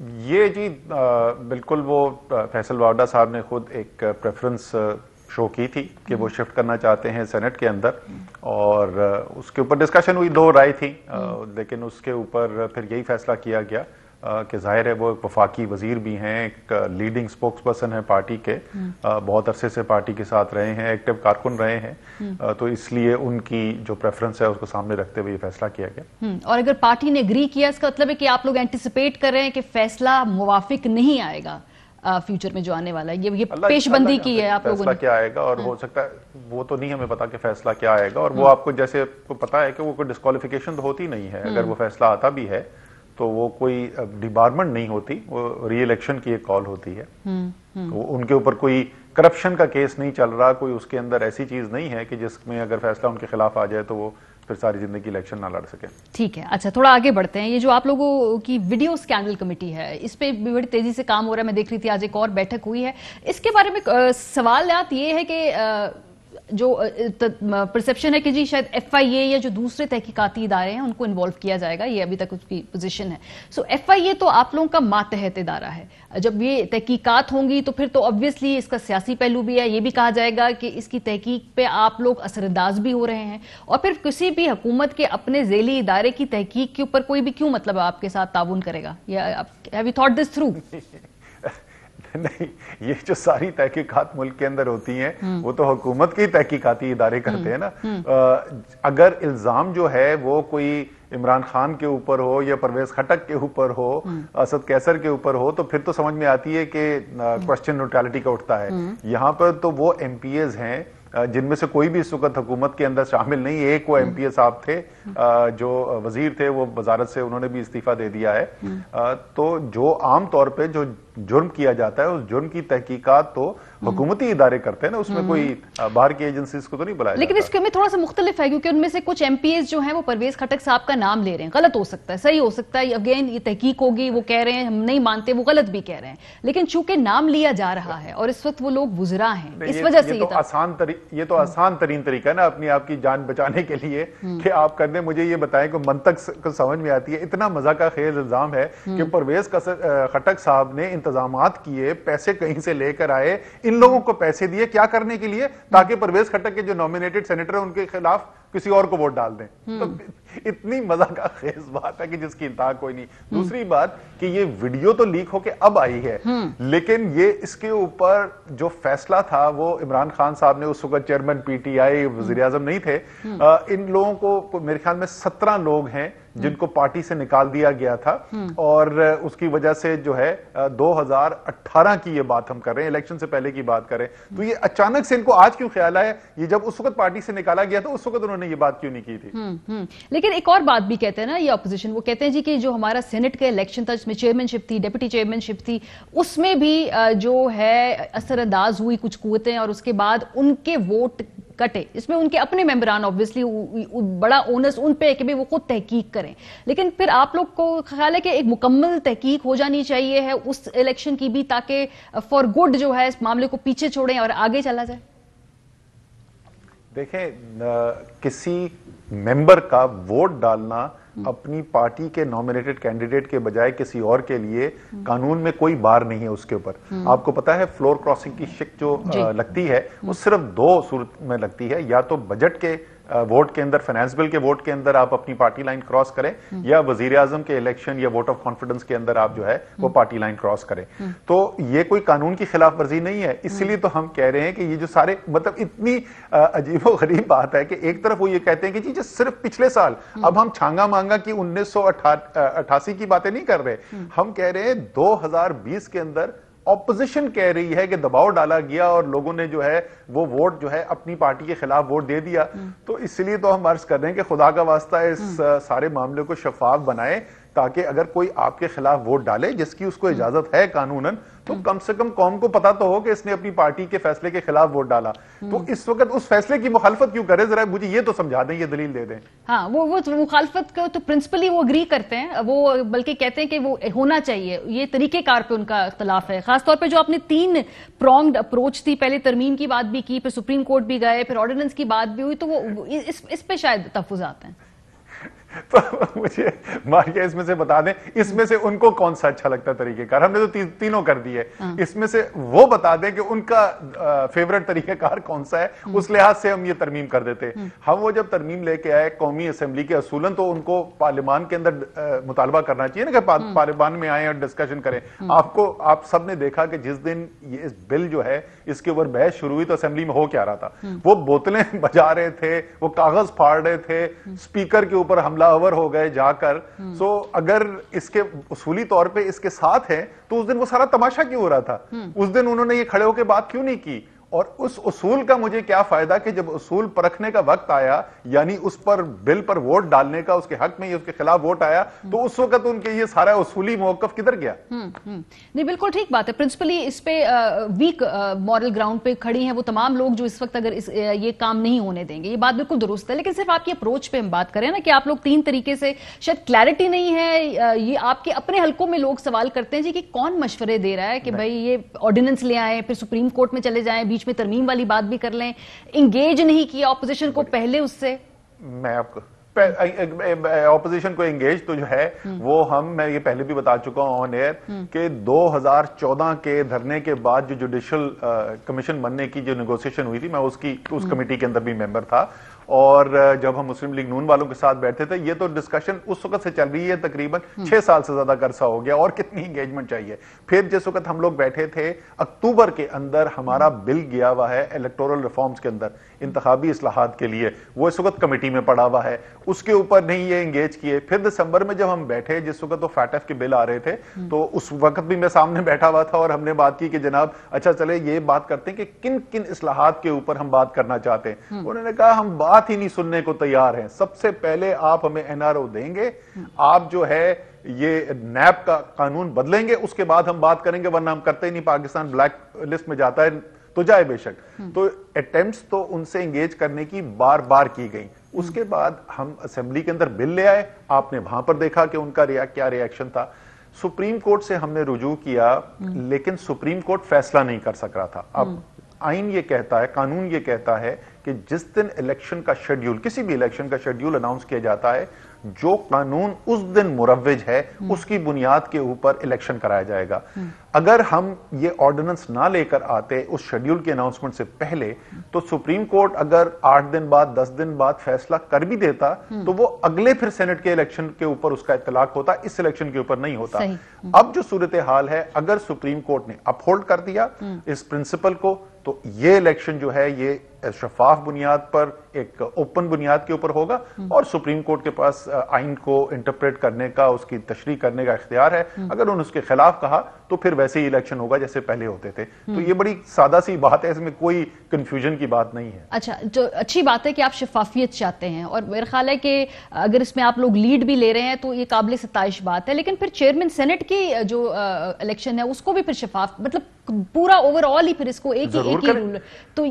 یہ جی بالکل وہ فیصل واوڈا صاحب نے خود ایک پریفرنس شو کی تھی کہ وہ شفٹ کرنا چاہتے ہیں سینٹ کے اندر، اور اس کے اوپر ڈسکشن ہوئی، دو رائے تھی، لیکن اس کے اوپر پھر یہی فیصلہ کیا گیا کہ ظاہر ہے وہ ایک وفاقی وزیر بھی ہیں، ایک لیڈنگ سپوکس پرسن ہیں پارٹی کے، بہت عرصے سے پارٹی کے ساتھ رہے ہیں، ایکٹیو کارکن رہے ہیں، تو اس لیے ان کی جو پریفرنس ہے اس کو سامنے رکھتے ہوئے یہ فیصلہ کیا گیا۔ اور اگر پارٹی نے اگری کیا، اس کا مطلب ہے کہ آپ لوگ اینٹیسپیٹ کر رہے ہیں کہ فیصلہ موافق نہیں آئے گا فیوچر میں جو آنے والا ہے، یہ پیش بندی کی ہے آپ لوگوں نے؟ فیصلہ کیا آئے گا اور ہو سکتا ہے وہ تو نہیں ہمیں پتا کہ فیصلہ کیا آئے گا، اور وہ آپ کو جیسے کو پتا ہے کہ وہ کوئی ڈسکوالیفیکیشن تو ہوتی نہیں ہے، اگر وہ فیصلہ آتا بھی ہے تو وہ کوئی ڈیبارمنٹ نہیں ہوتی، وہ ری الیکشن کی ایک کال ہوتی ہے، ان کے اوپر کوئی کرپشن کا کیس نہیں چل رہا، کوئی اس کے اندر ایسی چیز نہیں ہے کہ جس میں اگر فیصلہ ان کے خلاف آ جائے تو وہ پھر ساری زندگی الیکشن نہ لڑ سکے۔ ٹھیک ہے، اچھا تھوڑا آگے بڑھتے ہیں۔ یہ جو آپ لوگوں کی ویڈیو اسکینڈل کمیٹی ہے، اس پہ بھی بڑی تیزی سے کام ہو رہا ہے، میں دیکھ رہی تھی آج ایک اور بیٹھک ہوئی ہے، اس کے بارے میں سوالات یہ ہے کہ جو پرسپشن ہے کہ جی شاید ایف آئی اے یا جو دوسرے تحقیقاتی ادارے ہیں ان کو انوالو کیا جائے گا، یہ ابھی تک اس کی پوزیشن ہے۔ سو ایف آئی اے تو آپ لوگوں کا ماتحت ادارہ ہے، جب یہ تحقیقات ہوں گی تو پھر تو obviously اس کا سیاسی پہلو بھی ہے، یہ بھی کہا جائے گا کہ اس کی تحقیق پہ آپ لوگ اثر انداز بھی ہو رہے ہیں، اور پھر کسی بھی حکومت کے اپنے ذیلی ادارے کی تحقیق کے اوپر کوئی بھی کیوں مطلب آپ کے ساتھ تعاون کرے گا؟ Have you thought this through؟ نہیں، یہ جو ساری تحقیقات ملک کے اندر ہوتی ہیں وہ تو حکومت کے تحقیقاتی ادارے کرتے ہیں نا۔ اگر الزام جو ہے وہ کوئی عمران خان کے اوپر ہو یا پرویز خٹک کے اوپر ہو، اسد کیسر کے اوپر ہو، تو پھر تو سمجھ میں آتی ہے کہ کوسچن نیوٹرلٹی کا اٹھتا ہے۔ یہاں پر تو وہ ایم پی ایز ہیں جن میں سے کوئی بھی اس وقت حکومت کے اندر شامل نہیں، ایک وہ ایم پی اے صاحب تھے جو وزیر تھے، وہ وزارت سے انہوں نے بھی استعفیٰ دے دیا ہے، تو جو عام طور پہ جو جرم کیا جاتا ہے اس جرم کی تحقیقات تو حکومتی ادارے کرتے ہیں نا، اس میں کوئی باہر کی ایجنسیز کو تو نہیں بلایا لیکن اس میں تھوڑا سا مختلف ہے، کیونکہ ان میں سے کچھ ایم پی ایز جو ہیں وہ پرویز خٹک صاحب کا نام لے رہے ہیں، غلط ہو سکتا ہے، صحیح ہو سکتا ہے، اگین یہ تحقیق ہوگی، وہ کہہ رہے ہیں ہم نہیں مانتے، وہ غلط بھی کہہ رہے ہیں، لیکن چونکہ نام لیا جا رہا ہے اور اس وقت وہ لوگ وزراء ہیں، اس وجہ سے یہ تو آسان ترین طریقہ ہے نا اپنی آپ کی جان بچانے کے لیے کہ آپ کرنے مجھے یہ بتائیں کہ منطق کو سمجھ میں آتی ہے۔ اتنا مزہ کا خیز الزام ہے کہ پرویز خٹک صاحب نے انتظامات کیے، پیسے کہیں سے لے کر آئے، ان لوگوں کو پیسے دیے کیا کرنے کے لیے؟ تاکہ پرویز خٹک کے جو نومینیٹڈ سینیٹر ہیں ان کے خلاف کسی اور کو ووٹ ڈال دیں۔ تو اتنی مزہ کا خیز بات ہے کہ جس کی انتہا کوئی نہیں۔ دوسری بات کہ یہ ویڈیو تو لیک ہو کے اب آئی ہے، لیکن یہ اس کے اوپر جو فیصلہ تھا وہ عمران خان صاحب نے، اس وقت چیئرمین پی ٹی آئی وزیر اعظم نہیں تھے، ان لوگوں کو میرے خیال میں 17 لوگ ہیں جن کو پارٹی سے نکال دیا گیا تھا، اور اس کی وجہ سے جو ہے 2018 کی یہ بات ہم کر رہے ہیں، الیکشن سے پہلے کی بات کریں تو یہ اچانک سے ان کو آج کیوں خیال آیا؟ یہ جب اس وقت پارٹی سے نکالا گیا تو اس وقت انہوں نے یہ بات کیوں نہیں کی تھی؟ لیکن ایک اور بات بھی کہتے ہیں نا یہ اپوزیشن، وہ کہتے ہیں جی کہ جو ہمارا سینٹ کا الیکشن تھا جس میں چیئرمین شپ تھی، ڈیپٹی چیئرمین شپ تھی، اس میں بھی جو ہے اثر انداز ہوئی کچھ قوتیں، اور اس کے بعد ان کے ووٹ کٹے، اس میں ان کے اپنے ممبران obviously بڑا اونس ان پہ ہے کہ وہ خود تحقیق کریں، لیکن پھر آپ لوگ کو خیال ہے کہ ایک مکمل تحقیق ہو جانی چاہیے ہے اس الیکشن کی بھی، تاکہ فار گڈ جو ہے اس معاملے کو پیچھے چھوڑیں اور آگے چلا جائے؟ دیکھیں، کسی ممبر کا ووٹ ڈالنا اپنی پارٹی کے نومینیٹڈ کینڈیڈیٹ کے بجائے کسی اور کے لیے قانون میں کوئی بار نہیں ہے اس کے اوپر۔ آپ کو پتا ہے فلور کراسنگ کی شک جو لگتی ہے وہ صرف 2 صورت میں لگتی ہے، یا تو بجٹ کے ووٹ کے اندر، فائنانس بل کے ووٹ کے اندر آپ اپنی پارٹی لائن کراس کریں، یا وزیر اعظم کے الیکشن یا ووٹ آف کانفیڈنس کے اندر آپ جو ہے وہ پارٹی لائن کراس کریں۔ تو یہ کوئی قانون کی خلاف ورزی نہیں ہے، اسی لیے تو ہم کہہ رہے ہیں کہ یہ جو سارے مطلب اتنی عجیب و غریب بات ہے کہ ایک طرف وہ یہ کہتے ہیں کہ جی صرف پچھلے سال، اب ہم چھانگا مانگا کی 1988 کی باتیں نہیں کر رہے، ہم کہہ رہے ہیں 2020 کے اندر اپوزیشن کہہ رہی ہے کہ دباؤ ڈالا گیا اور لوگوں نے جو ہے وہ ووٹ جو ہے اپنی پارٹی کے خلاف ووٹ دے دیا۔ تو اس لیے تو ہم عرض کر رہے ہیں کہ خدا کا واسطہ اس سارے معاملے کو شفاف بنائے، تاکہ اگر کوئی آپ کے خلاف ووٹ ڈالے جس کی اس کو اجازت ہے قانوناً، تو کم سے کم قوم کو پتا تو ہو کہ اس نے اپنی پارٹی کے فیصلے کے خلاف ووٹ ڈالا، تو اس وقت اس فیصلے کی مخالفت کیوں کرے؟ ذرا مجھے یہ تو سمجھا دیں، یہ دلیل دے دیں۔ ہاں، وہ مخالفت کو تو پرنسپلی وہ اگری کرتے ہیں، وہ بلکہ کہتے ہیں کہ وہ ہونا چاہیے، یہ طریقہ کار پہ ان کا اختلاف ہے، خاص طور پہ جو آپ نے 3 پرونگڈ اپروچ تھی، پہلے ترمیم کی بات بھی کی، پھر سپریم کورٹ بھی گئے، پھر آرڈیننس کی بات بھی ہوئی، تو وہ اس پہ شاید تحفظات ہیں۔ تو مجھے ماریا اس میں سے بتا دیں اس میں سے ان کو کون سا اچھا لگتا ہے طریقہ کار. ہم نے تو تینوں کر دیے, اس میں سے وہ بتا دیں کہ ان کا فیورٹ طریقہ کار کون سا ہے, اس لحاظ سے ہم یہ ترمیم کر دیتے. ہم وہ جب ترمیم لے کے آئے قومی اسمبلی کے اصولاً تو ان کو پارلیمان کے اندر مطالبہ کرنا چاہیے نا کہ پارلیمان میں آئیں اور ڈسکشن کریں. آپ سب نے دیکھا کہ جس دن یہ بل جو ہے اس کے اوپر بحث شروع ہوئی تو اسمبلی میں ہو کیا رہا تھا, وہ بوتلیں بجا رہے تھے, وہ کاغذ پھاڑ رہے تھے, اسپیکر کے اوپر حملہ آور ہو گئے جا کر. سو اگر اس کے اصولی طور پہ اس کے ساتھ ہیں تو اس دن وہ سارا تماشا کیوں ہو رہا تھا, اس دن انہوں نے یہ کھڑے ہو کے بات کیوں نہیں کی. اور اس اصول کا مجھے کیا فائدہ کہ جب اصول پرکھنے کا وقت آیا, یعنی اس پر بل پر ووٹ ڈالنے کا, اس کے حق میں اس کے خلاف ووٹ آیا, تو اس وقت ان کے یہ سارا اصولی موقف کدھر گیا. نہیں بالکل ٹھیک بات ہے, پرنسپلی اس پہ ویک مورل گراؤنڈ پہ کھڑی ہیں وہ تمام لوگ جو اس وقت اگر یہ کام نہیں ہونے دیں گے, یہ بات بالکل درست ہے. لیکن صرف آپ کی اپروچ پہ ہم بات کریں نا کہ آپ لوگ تین طریقے سے, شاید کلیئرٹی نہیں ہے, یہ آپ کے اپنے حلقوں میں لوگ سوال کرتے ہیں جی کہ کون مشورے دے رہا ہے کہ بھائی یہ آرڈیننس لے آئیں, پھر سپریم کورٹ میں چلے جائیں, بیچ میں ترمیم والی بات بھی کر لیں, انگیج نہیں کیا اپوزیشن کو پہلے اس سے. میں آپ کو اپوزیشن کو انگیج تو جو ہے وہ میں یہ پہلے بھی بتا چکا ہوں آن ایئر کہ 2014 کے دھرنے کے بعد جو جوڈیشل کمیشن بننے کی جو نیگوسیشن ہوئی تھی, میں اس کمیٹی کے اندر بھی ممبر تھا, اور جب ہم مسلم لیگ نون والوں کے ساتھ بیٹھے تھے, یہ تو ڈسکشن اس وقت سے چل رہی ہے, تقریباً 6 سال سے زیادہ عرصہ ہو گیا, اور کتنی انگیجمنٹ چاہیے. پھر جس وقت ہم لوگ بیٹھے تھے اکتوبر کے اندر ہمارا بل گیا ہوا ہے الیکٹورل ریفارمز کے اندر, انتخابی اصلاحات کے لیے, وہ اس وقت کمیٹی میں پڑا ہوا ہے, اس کے اوپر نہیں یہ انگیج کیے. پھر دسمبر میں جب ہم بیٹھے, جس وقت وہ فیٹف کے بل آ رہے تھے, تو اس وقت بھی میں سامنے بیٹھا ہوا تھا اور ہم نے بات کی کہ جناب اچھا چلے یہ بات کرتے ہیں کہ کن کن اصلاحات کے اوپر ہم بات کرنا چاہتے ہیں. انہوں نے کہا ہم بات ہی نہیں سننے کو تیار ہیں, سب سے پہلے آپ ہمیں NRO دیں گے, آپ جو ہے یہ نیب کا قانون بدلیں گے, اس کے بعد ہم بات کریں گے, ورنہ ہم کرتے ہی نہیں, پاکستان بلیک لسٹ میں جاتا ہے تو جائے بے شک. تو اٹیمپٹس تو ان سے انگیج کرنے کی بار بار کی گئی. اس کے بعد ہم اسمبلی کے اندر بل لے آئے, آپ نے وہاں پر دیکھا کہ ان کا کیا ری ایکشن تھا. سپریم کورٹ سے ہم نے رجوع کیا, لیکن سپریم کورٹ فیصلہ نہیں کر سک رہا تھا. اب آئین یہ کہتا ہے, قانون یہ کہتا ہے کہ جس دن الیکشن کا شیڈیول, کسی بھی الیکشن کا شیڈیول اناؤنس کیا جاتا ہے, جو قانون اس دن مروج ہے اس کی بنیاد کے اوپر الیکشن کرایا جائے گا. اگر ہم یہ آرڈیننس نہ لے کر آتے اس شیڈیول کے اناؤنسمنٹ سے پہلے, تو سپریم کورٹ اگر 8 دن بعد 10 دن بعد فیصلہ کر بھی دیتا تو وہ اگلے پھر سینٹ کے الیکشن کے اوپر اس کا اطلاق ہوتا, اس الیکشن کے اوپر نہیں ہوتا. اب جو صورتحال ہے, اگر سپریم کورٹ نے اپ ہولڈ کر دیا اس پرنسپل کو, تو یہ الیکشن جو ہے یہ شفاف بنیاد پر, ایک اوپن بنیاد کے اوپر ہوگا, اور سپریم کورٹ کے پاس آئین کو انٹرپریٹ کرنے کا, اس کی تشریح کرنے کا اختیار ہے. اگر انہوں نے اس کے خلاف کہا تو پھر ویسے ہی الیکشن ہوگا جیسے پہلے ہوتے تھے. تو یہ بڑی سادہ سی بات ہے, اس میں کوئی کنفیوژن کی بات نہیں ہے. اچھا, جو اچھی بات ہے کہ آپ شفافیت چاہتے ہیں, اور میرا خیال ہے کہ اگر اس میں آپ لوگ لیڈ بھی لے رہے ہیں تو یہ قابل ستائش بات ہے. لیکن پھر چیئرمین سینٹ کی جو الیکشن ہے اس کو بھی پھر شفاف, مطلب پورا اوور آل ہی پھر اس کو ایک ہی رول, تو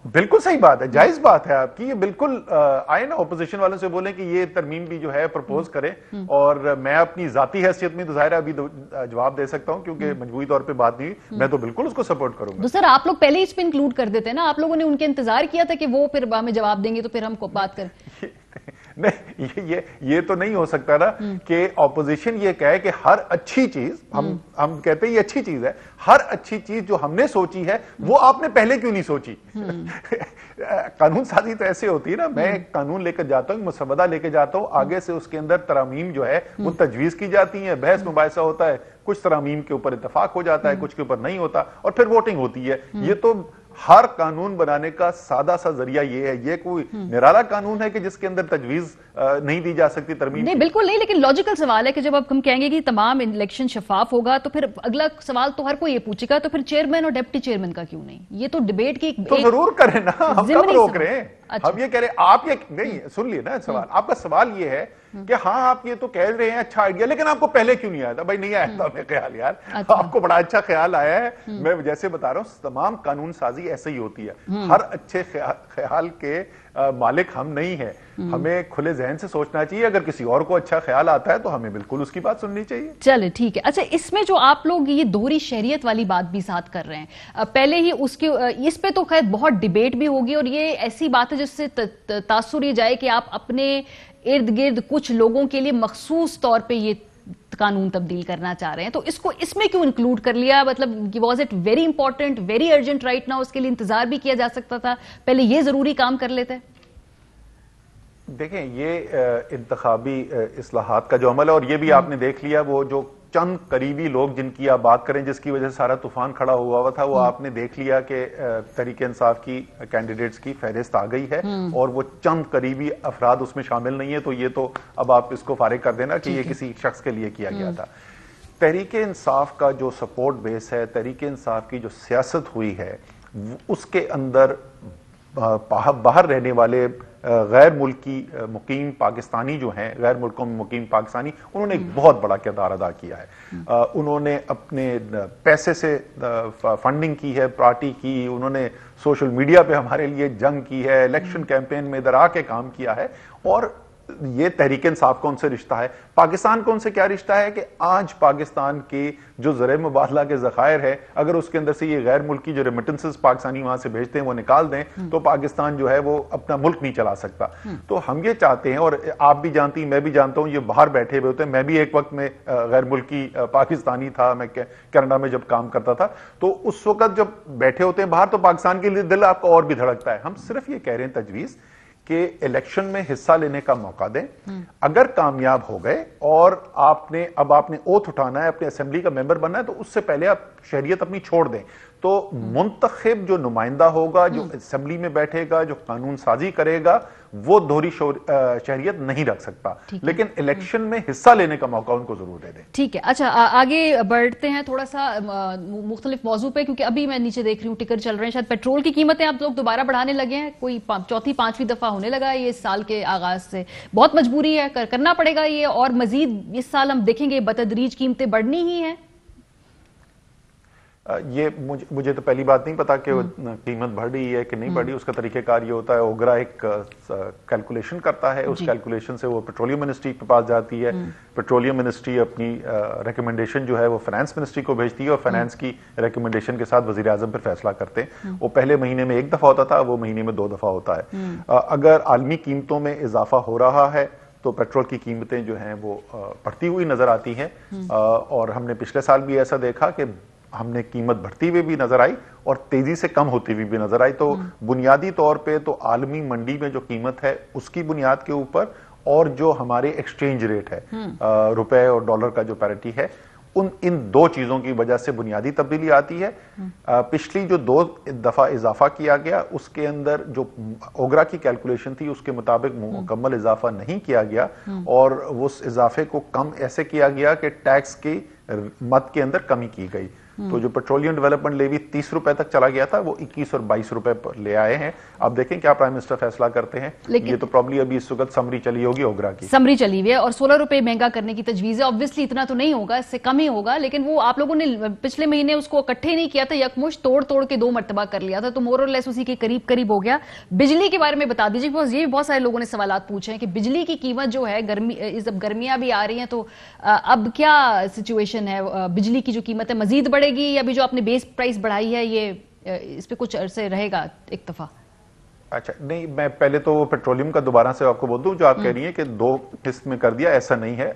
بالکل صحیح بات ہے, جائز بات ہے آپ کی. یہ بالکل آئے نا اپوزیشن والوں سے بولیں کہ یہ ترمیم بھی جو ہے پرپوز کریں, اور میں اپنی ذاتی حیثیت میں تو ظاہر ہے ابھی جواب دے سکتا ہوں کیونکہ مجموعی طور پہ بات نہیں ہوئی, میں تو بالکل اس کو سپورٹ کروں گا. تو سر آپ لوگ پہلے اس پہ انکلوڈ کر دیتے نا, آپ لوگوں نے ان کے انتظار کیا تھا کہ وہ پھر ہمیں جواب دیں گے تو پھر ہم کو بات کریں. نہیں, یہ تو نہیں ہو سکتا نا کہ اپوزیشن یہ کہے کہ ہر اچھی چیز, ہم کہتے ہیں یہ اچھی چیز ہے, ہر اچھی چیز جو ہم نے سوچی ہے وہ آپ نے پہلے کیوں نہیں سوچی. قانون سازی تو ایسے ہوتی ہے نا, میں ایک قانون لے کر جاتا ہوں, مسودہ لے کے جاتا ہوں, آگے سے اس کے اندر ترامیم جو ہے وہ تجویز کی جاتی ہیں, بحث مباحثہ ہوتا ہے, کچھ ترامیم کے اوپر اتفاق ہو جاتا ہے, کچھ کے اوپر نہیں ہوتا, اور پھر ووٹنگ ہوتی ہے. یہ تو ہر قانون بنانے کا سادہ سا ذریعہ یہ ہے. یہ کوئی نرالا قانون ہے کہ جس کے اندر تجویز نہیں دی جا سکتی ترمیم؟ نہیں بالکل نہیں, لیکن لاجیکل سوال ہے کہ جب اب ہم کہیں گے کہ تمام الیکشن شفاف ہوگا تو پھر اگلا سوال تو ہر کوئی یہ پوچھے گا تو پھر چیئرمین اور ڈپٹی چیئرمین کا کیوں نہیں؟ یہ تو ڈیبیٹ کی تو ضرور کریں نا, ہم کب روک رہے ہیں. ہم یہ کہہ رہے ہیں, آپ یہ نہیں سن لیے نا سوال, آپ کا سوال یہ ہے کہ ہاں آپ یہ تو کہہ رہے ہیں اچھا آئیڈیا, لیکن آپ کو پہلے کیوں نہیں آیا تھا؟ بھائی نہیں آیا تھا ہمیں خیال یار, آپ کو بڑا اچھا خیال آیا ہے. میں جیسے بتا رہا ہوں تمام قانون سازی ایسے ہی ہوتی ہے, ہر اچھے خیال کے مالک ہم نہیں ہیں. ہمیں کھلے ذہن سے سوچنا چاہیے, اگر کسی اور کو اچھا خیال آتا ہے تو ہمیں بالکل اس کی بات سننی چاہیے. چلے ٹھیک ہے. اچھا, اس میں جو آپ لوگ یہ دوہری شہریت والی بات بھی ساتھ کر رہے ہیں, پہلے ہی اس پہ تو خیر بہت ڈیبیٹ بھی ہوگی, اور یہ ایسی بات ہے جس سے تاثر یہ جائے کہ آپ اپنے ارد گرد کچھ لوگوں کے لیے مخصوص طور پہ یہ قانون تبدیل کرنا چاہ رہے ہیں, تو اس میں کیوں انکلوڈ کر لیا؟ مطلب was it very important, very urgent right now? اس کے لیے انتظار بھی کیا جا سکتا تھا, پہلے یہ ضروری کام کر لیتے. دیکھیں یہ انتخابی اصلاحات کا جو عمل ہے, اور یہ بھی آپ نے دیکھ لیا, وہ جو چند قریبی لوگ جن کی آپ بات کریں جس کی وجہ سے سارا طوفان کھڑا ہوا تھا, وہ آپ نے دیکھ لیا کہ تحریک انصاف کی کینڈیڈیٹس کی فہرست آ گئی ہے اور وہ چند قریبی افراد اس میں شامل نہیں ہیں, تو یہ تو اب آپ اس کو فارغ کر دینا کہ یہ کسی شخص کے لیے کیا گیا تھا. تحریک انصاف کا جو سپورٹ بیس ہے, تحریک انصاف کی جو سیاست ہوئی ہے, اس کے اندر باہر رہنے والے غیر ملکی مقیم پاکستانی جو ہیں, غیر ملکوں میں مقیم پاکستانی, انہوں نے ایک بہت بڑا کردار ادا کیا ہے. انہوں نے اپنے پیسے سے فنڈنگ کی ہے پارٹی کی, انہوں نے سوشل میڈیا پہ ہمارے لیے جنگ کی ہے, الیکشن کیمپین میں ادھر آ کے کام کیا ہے. اور یہ تحریک انصاف کا ان سے رشتہ ہے. پاکستان کا ان سے کیا رشتہ ہے کہ آج پاکستان کے جو زرعی مبادلہ کے ذخائر ہے, اگر اس کے اندر سے یہ غیر ملکی جو ریمیٹنسز پاکستانی وہاں سے بھیجتے ہیں وہ نکال دیں تو پاکستان جو ہے وہ اپنا ملک نہیں چلا سکتا. تو ہم یہ چاہتے ہیں, اور آپ بھی جانتی ہیں, میں بھی جانتا ہوں, یہ باہر بیٹھے ہوئے ہوتے ہیں. میں بھی ایک وقت میں غیر ملکی پاکستانی تھا, میں کینیڈا میں جب کام کرتا تھا, تو اس وقت جب بیٹھے ہوتے ہیں باہر تو پاکستان کے لیے دل آپ کا اور بھی دھڑکتا ہے. ہم صرف یہ کہہ رہے ہیں تجویز کہ الیکشن میں حصہ لینے کا موقع دیں. اگر کامیاب ہو گئے اور آپ نے اوتھ اٹھانا ہے, اپنے اسمبلی کا ممبر بننا ہے, تو اس سے پہلے آپ شہریت اپنی چھوڑ دیں. تو منتخب جو نمائندہ ہوگا, جو اسمبلی میں بیٹھے گا, جو قانون سازی کرے گا, وہ دوہری شہریت نہیں رکھ سکتا, لیکن الیکشن میں حصہ لینے کا موقع ان کو ضرور دے دیں. ٹھیک ہے, اچھا آگے بڑھتے ہیں تھوڑا سا مختلف موضوع پہ, کیونکہ ابھی میں نیچے دیکھ رہی ہوں ٹکر چل رہے ہیں, شاید پیٹرول کی قیمتیں آپ لوگ دوبارہ بڑھانے لگے ہیں, کوئی چوتھی پانچویں دفعہ ہونے لگا ہے یہ اس سال کے آغاز سے. بہت مجبوری ہے, کرنا پڑے گا یہ, اور مزید اس سال ہم دیکھیں گے بتدریج قیمتیں بڑھنی ہی ہیں. یہ مجھے تو پہلی بات نہیں پتا کہ قیمت بڑھ رہی ہے کہ نہیں بڑھ رہی. اس کا طریقہ کار یہ ہوتا ہے, اوگرا ایک کیلکولیشن کرتا ہے, اس کیلکولیشن سے وہ پیٹرولیم منسٹری کے پاس جاتی ہے. پیٹرولیم منسٹری اپنی ریکمنڈیشن جو ہے وہ فائنانس منسٹری کو بھیجتی ہے, اور فائنانس کی ریکمنڈیشن کے ساتھ وزیر اعظم پر فیصلہ کرتے ہیں. وہ پہلے مہینے میں 1 دفعہ ہوتا تھا, وہ مہینے میں 2 دفعہ ہوتا ہے. اگر عالمی قیمتوں میں اضافہ ہو رہا ہے تو پیٹرول کی قیمتیں جو ہیں وہ بڑھتی ہوئی نظر آتی ہیں, اور ہم نے پچھلے سال بھی ایسا دیکھا کہ ہم نے قیمت بڑھتی ہوئی بھی نظر آئی اور تیزی سے کم ہوتی ہوئی بھی نظر آئی. تو بنیادی طور پہ تو عالمی منڈی میں جو قیمت ہے اس کی بنیاد کے اوپر, اور جو ہمارے ایکسچینج ریٹ ہے, روپے اور ڈالر کا جو پیرٹی ہے, ان 2 چیزوں کی وجہ سے بنیادی تبدیلی آتی ہے. پچھلی جو 2 دفعہ اضافہ کیا گیا اس کے اندر جو اوگرا کی کیلکولیشن تھی اس کے مطابق مکمل اضافہ نہیں کیا گیا, اور اس اضافے کو کم ایسے کیا گیا کہ ٹیکس کی مد کے اندر کمی کی گئی. تو جو پیٹرولیم ڈیولپمنٹ لیوی 30 روپے تک چلا گیا تھا وہ 21 اور 22 روپے پر لے آئے ہیں. اب دیکھیں کیا پرائم منسٹر فیصلہ کرتے ہیں. یہ تو پرابلی ابھی اس وقت سمری چلی ہوگی, اوگرا کی سمری چلی ہوئی ہے, اور 16 روپے مہنگا کرنے کی تجویز ہے. obviously اتنا تو نہیں ہوگا, اس سے کم ہی ہوگا, لیکن وہ آپ لوگوں نے پچھلے مہینے اس کو اکٹھے نہیں کیا تھا, یکمشت توڑ کے 2 مرتبہ کر لیا تھا, تو مور اور لیس اسی کے قریب ہو گیا. بجلی کے بارے میں بتا دیجیے, یہ بہت سارے لوگوں نے سوالات پوچھے ہیں کہ بجلی کی قیمت جو ہے, جب گرمیاں بھی آ رہی ہیں تو اب کیا سچویشن ہے, بجلی کی جو قیمت ہے مزید بڑھے گی, یا ابھی جو آپ نے بیس پرائس بڑھائی ہے یہ اس پہ کچھ عرصے رہے گا اکتفا؟ اچھا نہیں, میں پہلے تو پیٹرولیم کا دوبارہ سے آپ کو بول دوں, جو آپ کہہ رہی ہیں کہ 2 قسط میں کر دیا, ایسا نہیں ہے.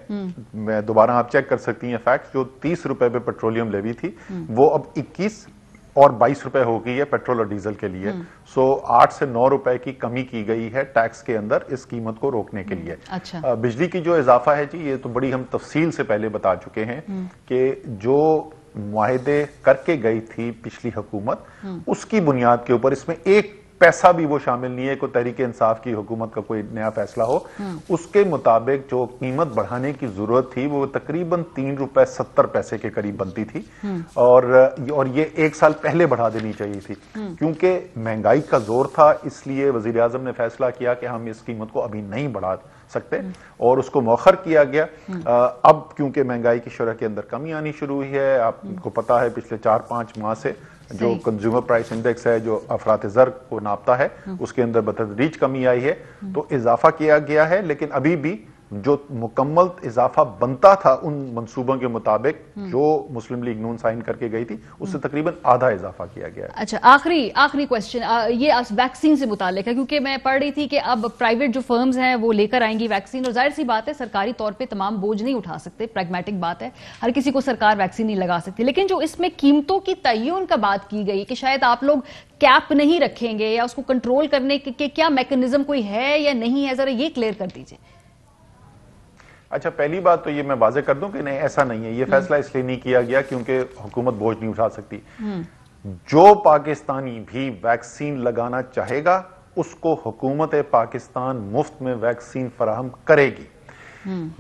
میں دوبارہ آپ چیک کر سکتی ہیں فیکٹ, جو 30 روپے پہ پیٹرولیم لیوی تھی وہ اب 21 اور 22 روپے ہو گئی ہے پیٹرول اور ڈیزل کے لیے. سو 8 سے 9 روپے کی کمی کی گئی ہے ٹیکس کے اندر اس قیمت کو روکنے کے لیے. بجلی کی جو اضافہ ہے جی, یہ تو بڑی ہم تفصیل سے پہلے بتا چکے ہیں کہ جو معاہدے کر کے گئی تھی پچھلی حکومت, اس کی بنیاد کے اوپر, اس میں 1 پیسہ بھی وہ شامل نہیں ہے کہ تحریک انصاف کی حکومت کا کوئی نیا فیصلہ ہو, اس کے مطابق جو قیمت بڑھانے کی ضرورت تھی وہ تقریباً 3 روپے 70 پیسے کے قریب بنتی تھی, اور یہ 1 سال پہلے بڑھا دینی چاہیے تھی. کیونکہ مہنگائی کا زور تھا, اس لیے وزیر اعظم نے فیصلہ کیا کہ ہم اس قیمت کو ابھی نہیں بڑھا سکتے, اور اس کو مؤخر کیا گیا. اب کیونکہ مہنگائی کی شرح کے اندر کمی آنی شروع ہوئی ہے, آپ کو پتا ہے پچھلے 4-5 ماہ سے جو کنزیومر پرائس انڈیکس ہے جو افراط زر کو ناپتا ہے, اس کے اندر بتدریج کمی آئی ہے, تو اضافہ کیا گیا ہے, لیکن ابھی بھی جو مکمل اضافہ بنتا تھا ان منصوبوں کے مطابق جو مسلم لیگ نون سائن کر کے گئی تھی اس سے تقریباً آدھا اضافہ کیا گیا ہے. اچھا آخری کوشچن یہ ویکسین سے متعلق ہے کیونکہ میں پڑھ رہی تھی کہ اب پرائیویٹ جو فرمز ہیں وہ لے کر آئیں گی ویکسین, اور ظاہر سی بات ہے سرکاری طور پہ تمام بوجھ نہیں اٹھا سکتے, پریگمیٹک بات ہے, ہر کسی کو سرکار ویکسین نہیں لگا سکتی, لیکن جو اس میں قیمتوں کی تعین کا بات کی گئی کہ شاید آپ لوگ کیپ نہیں رکھیں گے یا اس کو کنٹرول کرنے کے کیا میکنزم کوئی ہے یا نہیں ہے, ذرا یہ کلیئر کر دیجئے. اچھا پہلی بات تو یہ میں واضح کر دوں کہ نہیں ایسا نہیں ہے, یہ فیصلہ اس لیے نہیں کیا گیا کیونکہ حکومت بوجھ نہیں اٹھا سکتی. جو پاکستانی بھی ویکسین لگانا چاہے گا اس کو حکومت پاکستان مفت میں ویکسین فراہم کرے گی.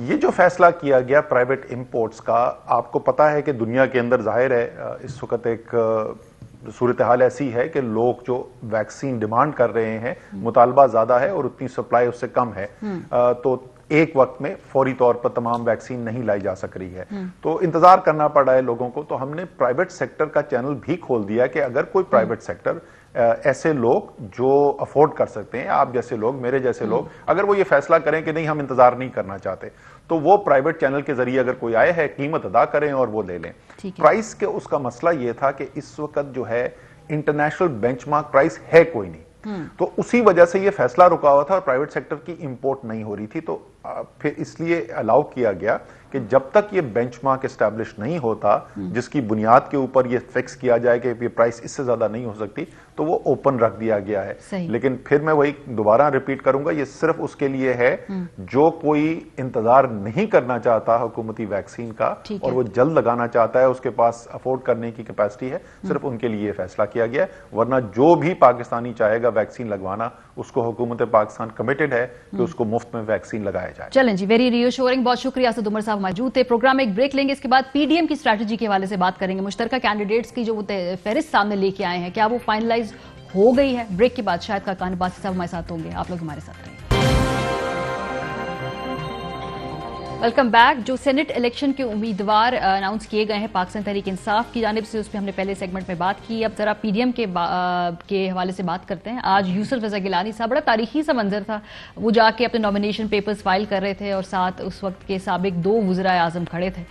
یہ جو فیصلہ کیا گیا پرائیویٹ امپورٹس کا, آپ کو پتا ہے کہ دنیا کے اندر ظاہر ہے اس وقت ایک صورتحال ایسی ہے کہ لوگ جو ویکسین ڈیمانڈ کر رہے ہیں مطالبہ زیادہ ہے اور اتنی سپلائی اس سے کم ہے, تو ایک وقت میں فوری طور پر تمام ویکسین نہیں لائی جا سک رہی ہے, تو انتظار کرنا پڑ رہا ہے لوگوں کو. تو ہم نے پرائیویٹ سیکٹر کا چینل بھی کھول دیا کہ اگر کوئی پرائیویٹ سیکٹر ایسے لوگ جو افورڈ کر سکتے ہیں, آپ جیسے لوگ, میرے جیسے لوگ, اگر وہ یہ فیصلہ کریں کہ نہیں ہم انتظار نہیں کرنا چاہتے, تو وہ پرائیویٹ چینل کے ذریعے اگر کوئی آئے ہے قیمت ادا کریں اور وہ لے لیں. پرائس کے اس کا مسئلہ یہ تھا کہ اس وقت جو ہے انٹرنیشنل بینچ مارک پرائس ہے کوئی نہیں, تو اسی وجہ سے یہ فیصلہ رکا ہوا تھا اور پرائیویٹ سیکٹر کی امپورٹ نہیں ہو رہی تھی. تو پھر اس لیے الاؤ کیا گیا کہ جب تک یہ بینچ مارک اسٹیبلش نہیں ہوتا جس کی بنیاد کے اوپر یہ فکس کیا جائے کہ یہ پرائس اس سے زیادہ نہیں ہو سکتی, تو وہ اوپن رکھ دیا گیا ہے. لیکن پھر میں وہی دوبارہ ریپیٹ کروں گا, یہ صرف اس کے لیے ہے جو کوئی انتظار نہیں کرنا چاہتا حکومتی ویکسین کا اور وہ جلد لگانا چاہتا ہے, اس کے پاس افورڈ کرنے کی کیپیسٹی ہے, صرف ان کے لیے یہ فیصلہ کیا گیا ہے. ورنہ جو بھی پاکستانی چاہے گا ویکسین لگوانا, اس کو حکومت پاکستان کمیٹڈ ہے کہ اس کو مفت میں ویکسین لگایا جائے. چلیں جی, ویری ری ایشورنگ, بہت شکریہ اسد عمر صاحب موجود تھے. پروگرام ایک بریک لیں گے, اس کے بعد پی ڈی ایم کی اسٹریٹجی کے حوالے سے بات کریں گے. مشترکہ کینڈیڈیٹس کی جو فہرست سامنے لے کے آئے ہیں, کیا وہ فائنلائز ہو گئی ہے؟ بریک کے بعد شاید خاقان عباسی صاحب ہمارے ساتھ ہوں گے, آپ لوگ ہمارے ساتھ رہیں. Welcome back. جو سینٹ الیکشن کے امیدوار اناؤنس کیے گئے ہیں پاکستان تحریک انصاف کی جانب سے, اس پہ ہم نے پہلے سیگمنٹ میں بات کی. اب ذرا پی ڈی ایم کے حوالے سے بات کرتے ہیں. آج یوسف رضا گیلانی صاحب, بڑا تاریخی سا منظر تھا, وہ جا کے اپنے نامینیشن پیپرز فائل کر رہے تھے اور ساتھ اس وقت کے سابق 2 وزراء اعظم کھڑے تھے.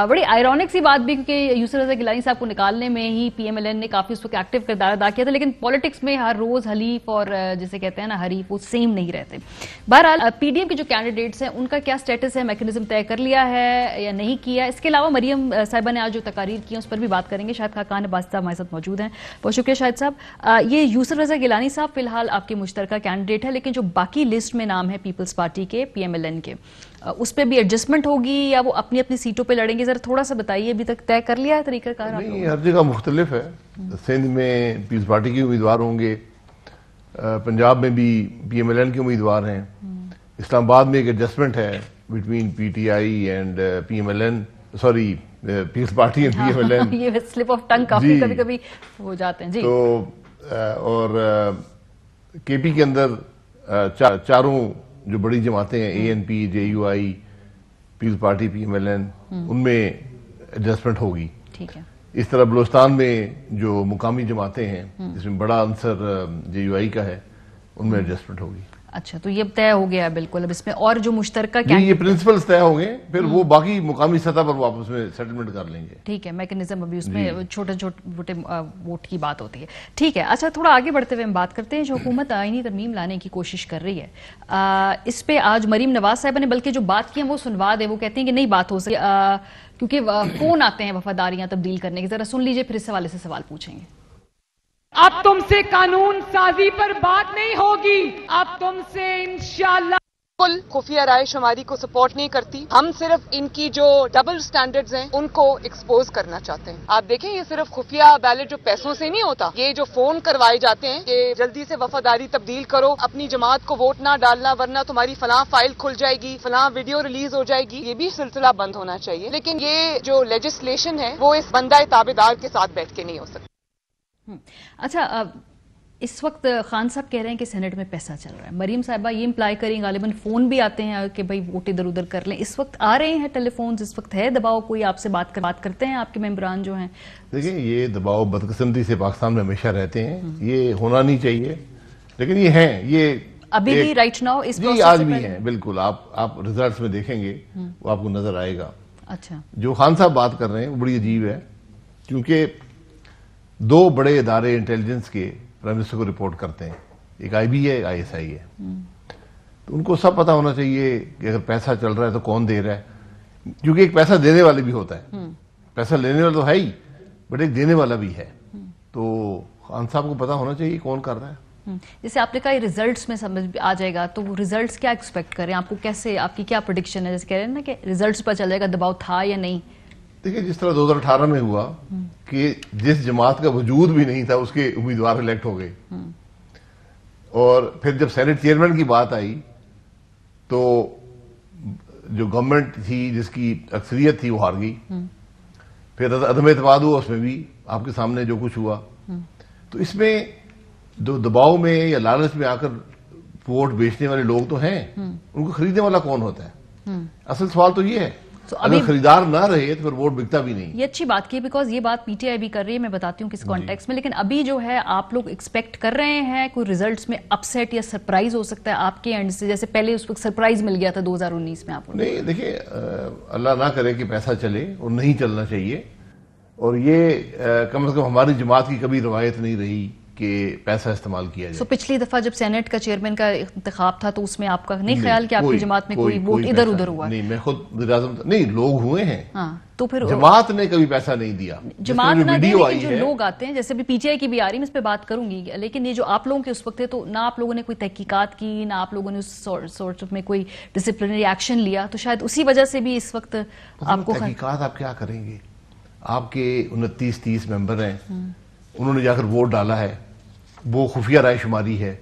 بڑی آئرونک سی بات بھی, کیونکہ یوسف رضا گیلانی صاحب کو نکالنے میں ہی پی ایم ایل این نے کافی اس وقت ایکٹیو کردار ادا کیا تھا, لیکن پالیٹکس میں ہر روز حلیف اور جسے کہتے ہیں نا حریف, وہ سیم نہیں رہتے. بہرحال پی ڈی ایم کے جو کینڈیڈیٹس ہیں ان کا کیا سٹیٹس ہے, میکنزم طے کر لیا ہے یا نہیں کیا؟ اس کے علاوہ مریم صاحبہ نے آج جو تقاریر کی اس پر بھی بات کریں گے. شاہد خاقان عباسی صاحب ہمارے ساتھ موجود ہیں. بہت شکریہ شاہد صاحب. یہ یوسف رضا گیلانی صاحب فی الحال آپ کے مشترکہ کینڈیڈیٹ ہے, لیکن جو باقی لسٹ میں نام ہے پیپلز پارٹی کے, پی ایم ایل این کے, اس پہ بھی ایڈجسٹمنٹ ہوگی یا وہ اپنی اپنی سیٹوں پہ لڑیں گے؟ ذرا تھوڑا سا بتائیے, ابھی تک طے کر لیا ہے طریقہ کار؟ نہیں, ہر جگہ مختلف ہے. سندھ میں پیپلز پارٹی کے امیدوار ہوں گے, پنجاب میں بھی پی ایم ایل این کے امیدوار ہیں, اسلام آباد میں ایک ایڈجسٹمنٹ ہے between P T I and P M L N, sorry People's Party and P M L N. یہ سلپ آف ٹنگ کافی کبھی کبھی ہو جاتے ہیں جی. تو اور کے پی کے اندر چاروں جو بڑی جماعتیں ہیں, A N P, J U I, Peoples Party, P M L N, ان میں ایڈجسٹمنٹ ہوگی. ٹھیک ہے. اس طرح بلوچستان میں جو مقامی جماعتیں ہیں جس میں بڑا عنصر جے یو آئی کا ہے, ان میں ایڈجسٹمنٹ ہوگی. اچھا, تو یہ طے ہو گیا ہے بالکل. اب اس میں اور جو مشترکہ یہ پرنسپلز طے ہو گئے, پھر وہ باقی مقامی سطح پر وہ آپس میں سیٹلمنٹ کر لیں گے. ٹھیک ہے, میکنزم ابھی اس میں چھوٹے چھوٹے ووٹ کی بات ہوتی ہے. ٹھیک ہے. اچھا, تھوڑا آگے بڑھتے ہوئے ہم بات کرتے ہیں جو حکومت آئینی ترمیم لانے کی کوشش کر رہی ہے. اس پہ آج مریم نواز صاحبہ نے بلکہ جو بات کی ہے وہ سنوا دے. وہ کہتے ہیں کہ نہیں بات ہو سکتی کیونکہ فون آتے ہیں وفاداریاں تبدیل کرنے کے. ذرا سن لیجئے, پھر اس حوالے سے سوال پوچھیں گے. اب تم سے قانون سازی پر بات نہیں ہوگی, اب تم سے انشاءاللہ. بالکل خفیہ رائے شماری کو سپورٹ نہیں کرتی. ہم صرف ان کی جو ڈبل سٹینڈرڈز ہیں ان کو ایکسپوز کرنا چاہتے ہیں. آپ دیکھیں, یہ صرف خفیہ بیلٹ جو پیسوں سے نہیں ہوتا, یہ جو فون کروائے جاتے ہیں کہ جلدی سے وفاداری تبدیل کرو, اپنی جماعت کو ووٹ نہ ڈالنا ورنہ تمہاری فلاں فائل کھل جائے گی, فلاں ویڈیو ریلیز ہو جائے گی, یہ بھی سلسلہ بند ہونا چاہیے. لیکن یہ جو لیجسلیشن ہے وہ اس بندہ تابعدار کے ساتھ بیٹھ کے نہیں ہو سکتی. اچھا, اس وقت خان صاحب کہہ رہے ہیں کہ سینٹ میں پیسہ چل رہا ہے. مریم صاحبہ یہ امپلائی کریں, غالباً فون بھی آتے ہیں کہ بھائی ووٹ ادھر ادھر کر لیں. اس وقت آ رہے ہیں ٹیلی فونز, اس وقت ہے دباؤ, کوئی آپ سے بات کرتے ہیں آپ کے ممبران جو ہیں؟ دیکھیں, یہ دباؤ بدقسمتی سے پاکستان میں ہمیشہ رہتے ہیں, یہ ہونا نہیں چاہیے, لیکن یہ ہیں. یہ ابھی بھی رائٹ ناؤ اس جی آج بھی ہیں بالکل. آپ ریزلٹس میں دیکھیں گے وہ آپ کو نظر آئے گا. اچھا جو خان صاحب بات کر رہے ہیں وہ بڑی عجیب ہے, کیونکہ دو بڑے ادارے انٹیلیجنس کے پرائم منسٹر کو رپورٹ کرتے ہیں, ایک آئی بی ہے ایک ISI ہے. تو ان کو سب پتا ہونا چاہیے کہ اگر پیسہ چل رہا ہے تو کون دے رہا ہے, کیونکہ ایک پیسہ دینے والے بھی ہوتا ہے, پیسہ لینے والا تو ہے ہی بٹ ایک دینے والا بھی ہے. تو خان صاحب کو پتا ہونا چاہیے کون کر رہا ہے. جیسے آپ نے کہا ریزلٹس میں سمجھ آ جائے گا, تو وہ ریزلٹس کیا ایکسپیکٹ کریں, آپ کو کیسے, آپ کی کیا پریڈکشن ہے, جیسے کہہ رہے ہیں نا کہ ریزلٹس پر چل جائے گا دباؤ تھا یا نہیں. دیکھیں جس طرح 2018 میں ہوا کہ جس جماعت کا وجود بھی نہیں تھا اس کے امیدوار الیکٹ ہو گئے, اور پھر جب سینٹ چیئرمین کی بات آئی تو جو گورنمنٹ تھی جس کی اکثریت تھی وہ ہار گئی. پھر عدم اعتماد ہوا, اس میں بھی آپ کے سامنے جو کچھ ہوا. تو اس میں جو دباؤ میں یا لالچ میں آ کر ووٹ بیچنے والے لوگ تو ہیں, ان کو خریدنے والا کون ہوتا ہے؟ اصل سوال تو یہ ہے. اگر خریدار نہ رہے تو پھر ووٹ بکتا بھی نہیں. یہ اچھی بات کی, بیکاز یہ بات PTI بھی کر رہی ہے, میں بتاتی ہوں کس کانٹیکس میں. لیکن ابھی جو ہے آپ لوگ ایکسپیکٹ کر رہے ہیں کوئی ریزلٹس میں اپ سیٹ یا سرپرائز ہو سکتا ہے آپ کے اینڈ سے, جیسے پہلے اس وقت سرپرائز مل گیا تھا 2019 میں آپ کو؟ نہیں دیکھیں, اللہ نہ کرے کہ پیسہ چلے, اور نہیں چلنا چاہیے, اور یہ کم از کم ہماری جماعت کی کبھی روایت نہیں رہی کہ پیسہ استعمال کیا جائے. پچھلی دفعہ جب سینٹ کا چیئرمین کا انتخاب تھا تو اس میں آپ کا نہیں خیال کہ آپ کی جماعت میں کوئی ووٹ ادھر ادھر ہوا؟ نہیں, میں خود وزیر اعظم نہیں, لوگ ہوئے ہیں. تو پھر جماعت نے کبھی پیسہ نہیں دیا. جماعت نہ دے, لیکن جو لوگ آتے ہیں, جیسے بھی PTI کی بھی آ رہی, میں اس پہ بات کروں گی, لیکن یہ جو آپ لوگوں کے اس وقت تھے, تو نہ آپ لوگوں نے کوئی تحقیقات کی, نہ آپ لوگوں نے اس سورٹ میں کوئی ڈسپلنری ایکشن لیا, تو شاید اسی وجہ سے بھی اس وقت آپ کو تحقیقات آپ کیا کریں گے؟ آپ کے 29-30 ممبر ہیں, انہوں نے جا کر ووٹ ڈالا ہے, وہ خفیہ رائے شماری ہے.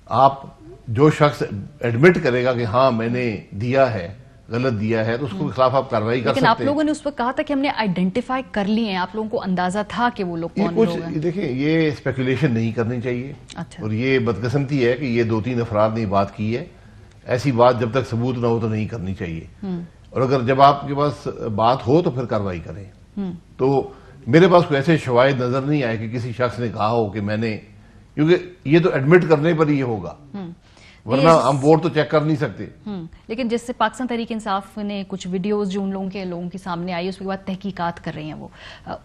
آپ جو شخص ایڈمٹ کرے گا کہ ہاں میں نے دیا ہے, غلط دیا ہے, تو اس کے خلاف آپ کارروائی کر سکتے ہیں. لیکن آپ لوگوں نے اس وقت کہا تھا کہ ہم نے آئیڈینٹیفائی کر لیے ہیں, آپ لوگوں کو اندازہ تھا کہ وہ لوگ کون لوگ ہیں. دیکھیں یہ اسپیکولیشن نہیں کرنی چاہیے, اور یہ بدقسمتی ہے کہ یہ 2-3 افراد نے بات کی ہے. ایسی بات جب تک ثبوت نہ ہو تو نہیں کرنی چاہیے, اور اگر جب آپ کے پاس بات ہو تو پھر کارروائی کریں. تو میرے پاس کوئی ایسے شواہد نظر نہیں آئے کہ کسی شخص نے کہا ہو کہ میں نے, کیونکہ یہ تو ایڈمٹ کرنے پر ہی یہ ہوگا, ورنہ ہم ووٹ تو چیک کر نہیں سکتے. لیکن جس سے پاکستان تحریک انصاف نے کچھ ویڈیوز جو ان لوگوں کے سامنے آئی, اس کے بعد تحقیقات کر رہی ہیں وہ,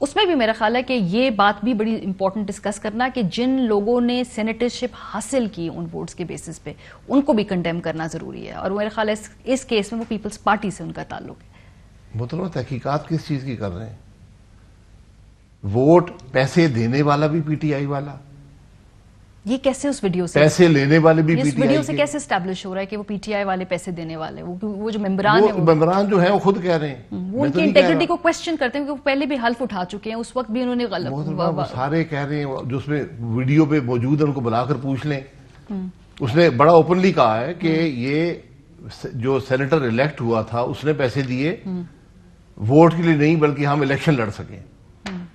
اس میں بھی میرا خیال ہے کہ یہ بات بھی بڑی امپورٹنٹ ڈسکس کرنا کہ جن لوگوں نے سینیٹرشپ حاصل کی ان ووٹس کے بیسس پہ, ان کو بھی کنڈیم کرنا ضروری ہے, اور میرا خیال ہے اس کیس میں وہ پیپلز پارٹی سے ان کا تعلق ہے. محترمہ تحقیقات کس چیز کی کر رہے ہیں؟ ووٹ پیسے دینے والا بھی PTI والا, یہ کیسے اس ویڈیو سے, پیسے لینے والے بھی اس ویڈیو سے کیسے اسٹیبلش ہو رہا ہے کہ وہ PTI والے پیسے دینے والے, وہ جو ممبران ہیں, ممبران جو ہیں وہ خود کہہ رہے ہیں, وہ ان کی انٹیگریٹی کو کوسچن کرتے ہیں, کیونکہ وہ پہلے بھی حلف اٹھا چکے ہیں, اس وقت بھی انہوں نے غلط سارے کہہ رہے ہیں, جو اس میں ویڈیو پہ موجود ہے ان کو بلا کر پوچھ لیں. اس نے بڑا اوپنلی کہا ہے کہ یہ جو سینیٹر الیکٹ ہوا تھا اس نے پیسے دیے ووٹ کے لیے نہیں, بلکہ ہم الیکشن لڑ سکیں,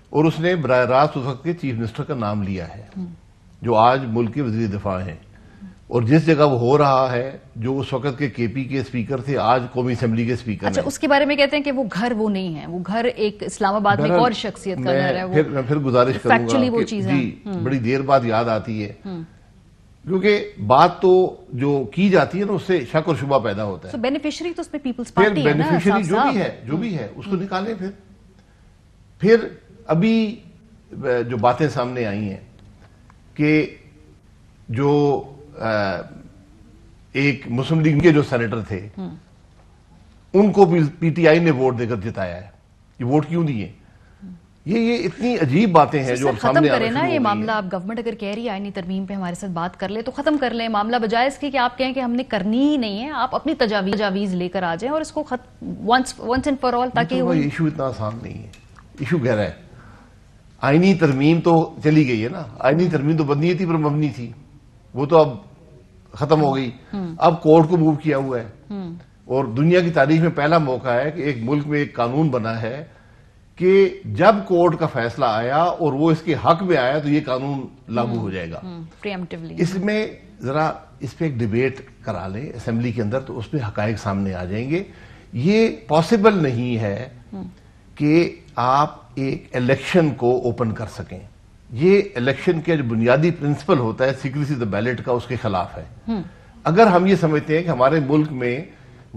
اور اس نے براہ راست اس وقت کے چیف منسٹر کا نام لیا ہے جو آج ملک کے وزیر دفاع ہیں, اور جس جگہ وہ ہو رہا ہے جو اس وقت کے KP کے اسپیکر تھے آج قومی اسمبلی کے اسپیکر ہیں. اچھا, اس کے بارے میں کہتے ہیں کہ وہ گھر وہ نہیں ہے, وہ گھر ایک اسلام آباد میں ایک اور شخصیت کا گھر ہے. میں پھر گزارش کروں گا کہ جی بڑی دیر بعد یاد آتی ہے, کیونکہ بات تو جو کی جاتی ہے نا اس سے شک اور شبہ پیدا ہوتا ہے. بینیفیشری تو اس میں پیپلز پارٹی ہے نا, بینیفیشری جو بھی ہے اس کو نکالیں. پھر ابھی جو باتیں سامنے آئی ہیں کہ جو ایک مسلم لیگ کے جو سینیٹر تھے ان کو PTI نے ووٹ دے کر جتایا ہے, یہ ووٹ کیوں دیے؟ یہ اتنی عجیب باتیں ہیں جو اب سامنے ختم کریں نا یہ معاملہ. آپ گورنمنٹ اگر کہہ رہی ہے آئینی ترمیم پہ ہمارے ساتھ بات کر لے تو ختم کر لیں معاملہ, بجائے اس کے کہ آپ کہیں کہ ہم نے کرنی ہی نہیں ہے. آپ اپنی تجاویز لے کر آ جائیں اور اس کو ونس اینڈ فار آل, تاکہ یہ ایشو اتنا آسان نہیں ہے. ایشو گہرا ہے. آئینی ترمیم تو چلی گئی ہے نا, آئینی ترمیم تو بدنیتی پر مبنی تھی, وہ تو اب ختم ہو گئی. اب کورٹ کو موو کیا ہوا ہے, اور دنیا کی تاریخ میں پہلا موقع ہے کہ ایک ملک میں ایک قانون بنا ہے کہ جب کورٹ کا فیصلہ آیا اور وہ اس کے حق میں آیا تو یہ قانون لاگو ہو جائے گا. اس میں ذرا اس پہ ایک ڈیبیٹ کرا لیں اسمبلی کے اندر, تو اس میں حقائق سامنے آ جائیں گے. یہ پاسبل نہیں ہے کہ آپ ایک الیکشن کو اوپن کر سکیں. یہ الیکشن کے جو بنیادی پرنسپل ہوتا ہے سیکریسی دا بیلٹ کا، اس کے خلاف ہے۔ اگر ہم یہ سمجھتے ہیں کہ ہمارے ملک میں